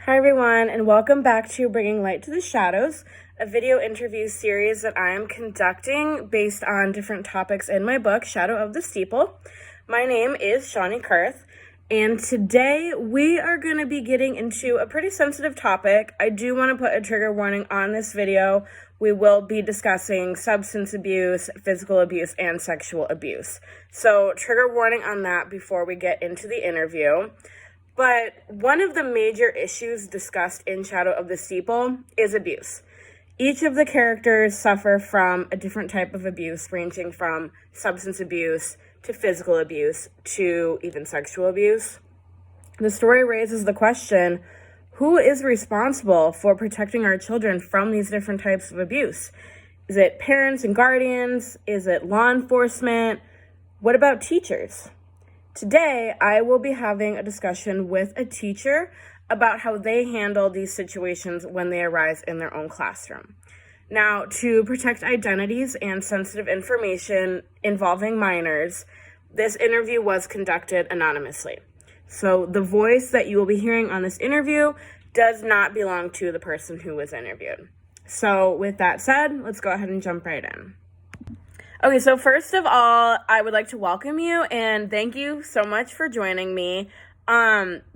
Hi everyone, and welcome back to Bringing Light to the Shadows, a video interview series that I am conducting based on different topics in my book, Shadow of the Steeple. My name is Shawnee Kurth, and today we are going to be getting into a pretty sensitive topic. I do want to put a trigger warning on this video. We will be discussing substance abuse, physical abuse, and sexual abuse. So trigger warning on that before we get into the interview. But one of the major issues discussed in Shadow of the Steeple is abuse. Each of the characters suffer from a different type of abuse, ranging from substance abuse to physical abuse to even sexual abuse. The story raises the question, who is responsible for protecting our children from these different types of abuse? Is it parents and guardians? Is it law enforcement? What about teachers? Today, I will be having a discussion with a teacher about how they handle these situations when they arise in their own classroom. Now, to protect identities and sensitive information involving minors, this interview was conducted anonymously. So the voice that you will be hearing on this interview does not belong to the person who was interviewed. So with that said, let's go ahead and jump right in. Okay, so first of all, I would like to welcome you and thank you so much for joining me.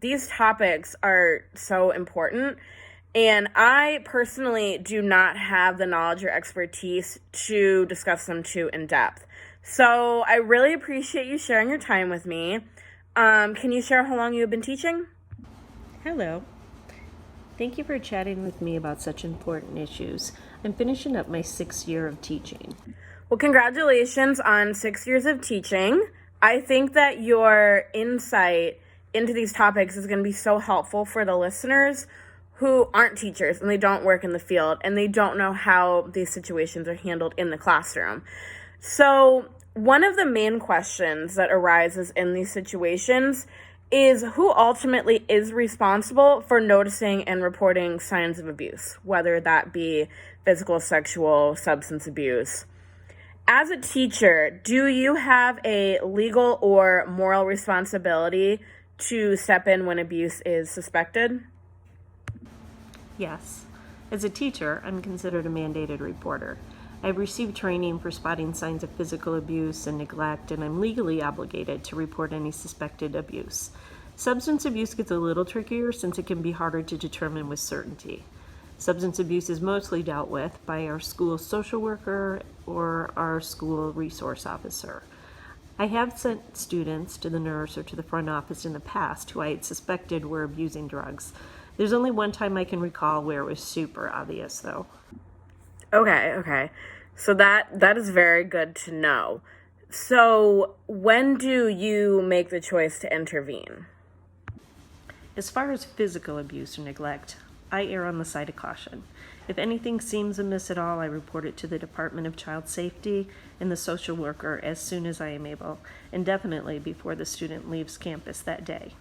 These topics are so important, and I personally do not have the knowledge or expertise to discuss them too in depth. So I really appreciate you sharing your time with me. Can you share how long you've been teaching? Hello. Thank you for chatting with me about such important issues. I'm finishing up my 6th year of teaching. Well, congratulations on 6 years of teaching. I think that your insight into these topics is going to be so helpful for the listeners who aren't teachers and they don't work in the field and they don't know how these situations are handled in the classroom. So one of the main questions that arises in these situations is who ultimately is responsible for noticing and reporting signs of abuse, whether that be physical, sexual, substance abuse. As a teacher, do you have a legal or moral responsibility to step in when abuse is suspected? Yes. As a teacher, I'm considered a mandated reporter. I've received training for spotting signs of physical abuse and neglect, and I'm legally obligated to report any suspected abuse. Substance abuse gets a little trickier since it can be harder to determine with certainty. Substance abuse is mostly dealt with by our school social worker or our school resource officer. I have sent students to the nurse or to the front office in the past who I had suspected were abusing drugs. There's only one time I can recall where it was super obvious, though. Okay. So that is very good to know. So when do you make the choice to intervene? As far as physical abuse or neglect, I err on the side of caution. If anything seems amiss at all, I report it to the Department of Child Safety and the social worker as soon as I am able, and definitely before the student leaves campus that day.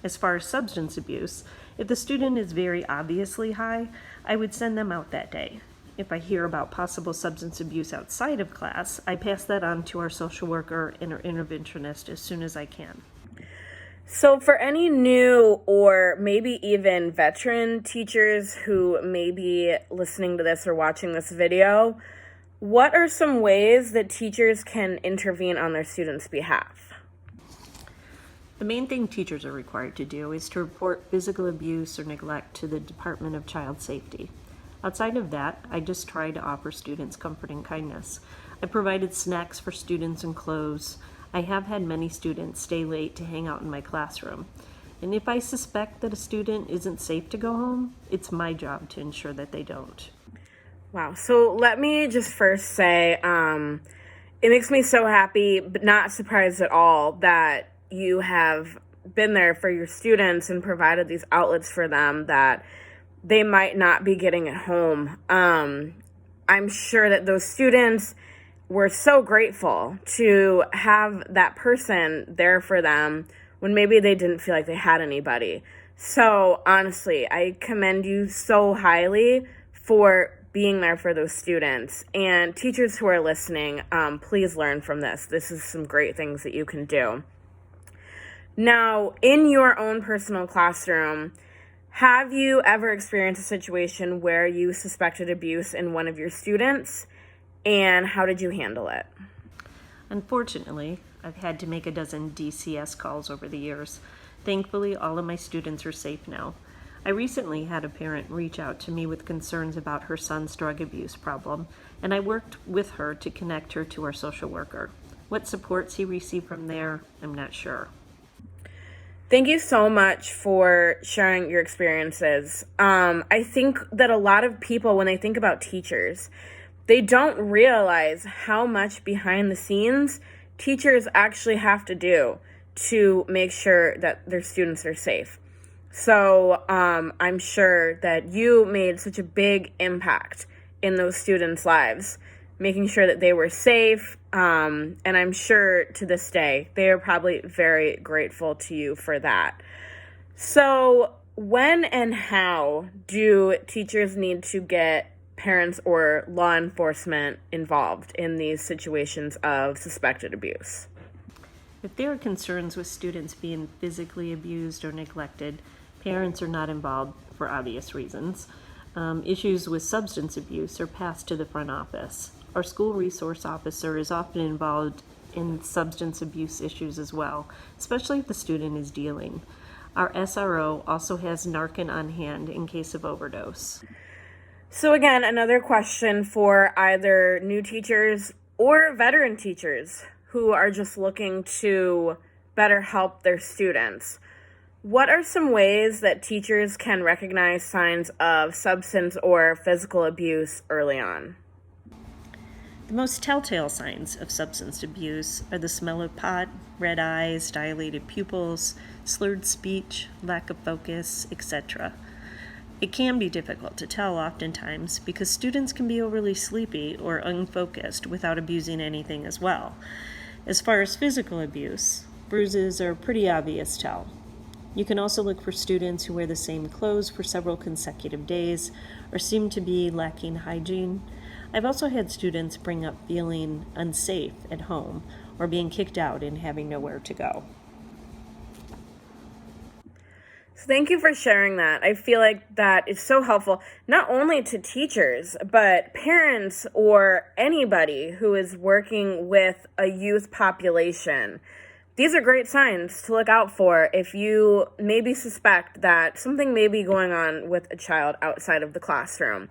As far as substance abuse, if the student is very obviously high, I would send them out that day. If I hear about possible substance abuse outside of class, I pass that on to our social worker and our interventionist as soon as I can. So for any new or maybe even veteran teachers who may be listening to this or watching this video, what are some ways that teachers can intervene on their students' behalf? The main thing teachers are required to do is to report physical abuse or neglect to the Department of Child Safety. Outside of that, I just try to offer students comfort and kindness. I provided snacks for students and clothes. I have had many students stay late to hang out in my classroom. And if I suspect that a student isn't safe to go home, it's my job to ensure that they don't. Wow. So let me just first say, it makes me so happy, but not surprised at all, that you have been there for your students and provided these outlets for them that they might not be getting at home. I'm sure that those students were so grateful to have that person there for them when maybe they didn't feel like they had anybody. So honestly, I commend you so highly for being there for those students. And teachers who are listening, please learn from this. This is some great things that you can do. Now, in your own personal classroom, Have you ever experienced a situation where you suspected abuse in one of your students, and how did you handle it? Unfortunately, I've had to make a dozen DCS calls over the years. Thankfully, all of my students are safe now. I recently had a parent reach out to me with concerns about her son's drug abuse problem, and I worked with her to connect her to our social worker. What supports he received from there, I'm not sure. Thank you so much for sharing your experiences. I think that a lot of people, when they think about teachers, they don't realize how much behind the scenes teachers actually have to do to make sure that their students are safe. So I'm sure that you made such a big impact in those students' lives, making sure that they were safe. And I'm sure to this day, they are probably very grateful to you for that. So when and how do teachers need to get parents or law enforcement involved in these situations of suspected abuse? If there are concerns with students being physically abused or neglected, parents are not involved for obvious reasons. Issues with substance abuse are passed to the front office. Our school resource officer is often involved in substance abuse issues as well, especially if the student is dealing. Our SRO also has Narcan on hand in case of overdose. So again, another question for either new teachers or veteran teachers who are just looking to better help their students. What are some ways that teachers can recognize signs of substance or physical abuse early on? The most telltale signs of substance abuse are the smell of pot, red eyes, dilated pupils, slurred speech, lack of focus, etc. It can be difficult to tell oftentimes because students can be overly sleepy or unfocused without abusing anything as well. As far as physical abuse, bruises are a pretty obvious tell. You can also look for students who wear the same clothes for several consecutive days or seem to be lacking hygiene. I've also had students bring up feeling unsafe at home or being kicked out and having nowhere to go. So thank you for sharing that. I feel like that is so helpful, not only to teachers, but parents or anybody who is working with a youth population. These are great signs to look out for if you maybe suspect that something may be going on with a child outside of the classroom.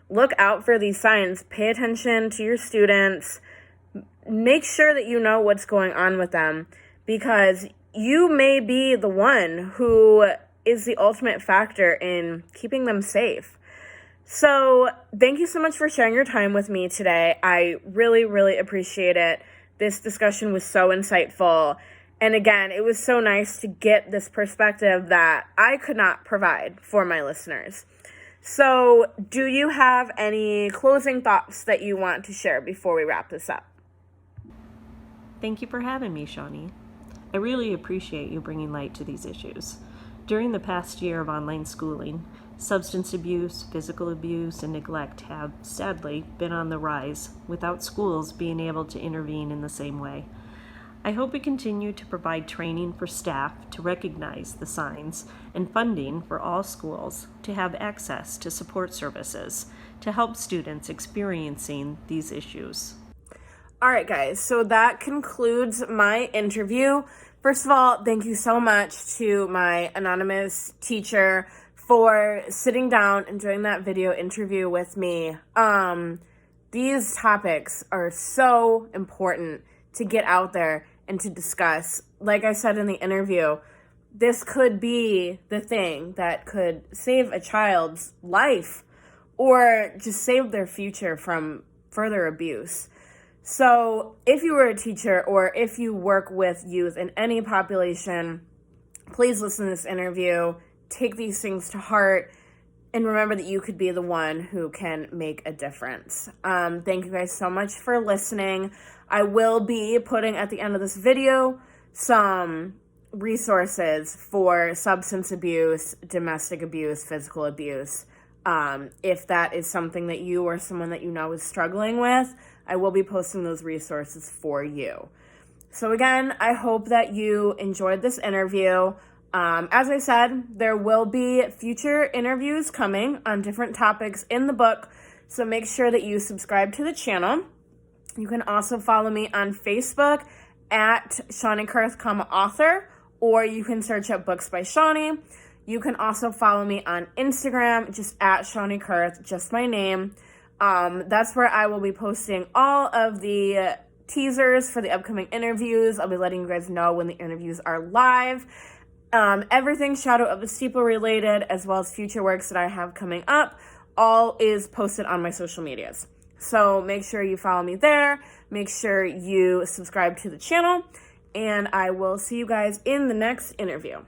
Look out for these signs. Pay attention to your students. Make sure that you know what's going on with them, because you may be the one who is the ultimate factor in keeping them safe. So thank you so much for sharing your time with me today. I really, really appreciate it. This discussion was so insightful. And again, it was so nice to get this perspective that I could not provide for my listeners. So do you have any closing thoughts that you want to share before we wrap this up? Thank you for having me, Shawnee. I really appreciate you bringing light to these issues. During the past year of online schooling, substance abuse, physical abuse, and neglect have, sadly, been on the rise, without schools being able to intervene in the same way. I hope we continue to provide training for staff to recognize the signs and funding for all schools to have access to support services to help students experiencing these issues. All right, guys, so that concludes my interview. First of all, thank you so much to my anonymous teacher for sitting down and doing that video interview with me. These topics are so important to get out there and to discuss. Like I said in the interview, this could be the thing that could save a child's life or just save their future from further abuse. So if you were a teacher or if you work with youth in any population, please listen to this interview, take these things to heart, and remember that you could be the one who can make a difference. Thank you guys so much for listening. I will be putting at the end of this video some resources for substance abuse, domestic abuse, physical abuse. If that is something that you or someone that you know is struggling with, I will be posting those resources for you. So again, I hope that you enjoyed this interview. As I said, there will be future interviews coming on different topics in the book, so make sure that you subscribe to the channel. You can also follow me on Facebook at Shawnee Kurth, author, or you can search up Books by Shawnee. You can also follow me on Instagram, just at Shawnee Kurth, just my name. That's where I will be posting all of the teasers for the upcoming interviews. I'll be letting you guys know when the interviews are live. Everything Shadow of the Steeple related, as well as future works that I have coming up, all is posted on my social medias. So make sure you follow me there. Make sure you subscribe to the channel. And I will see you guys in the next interview.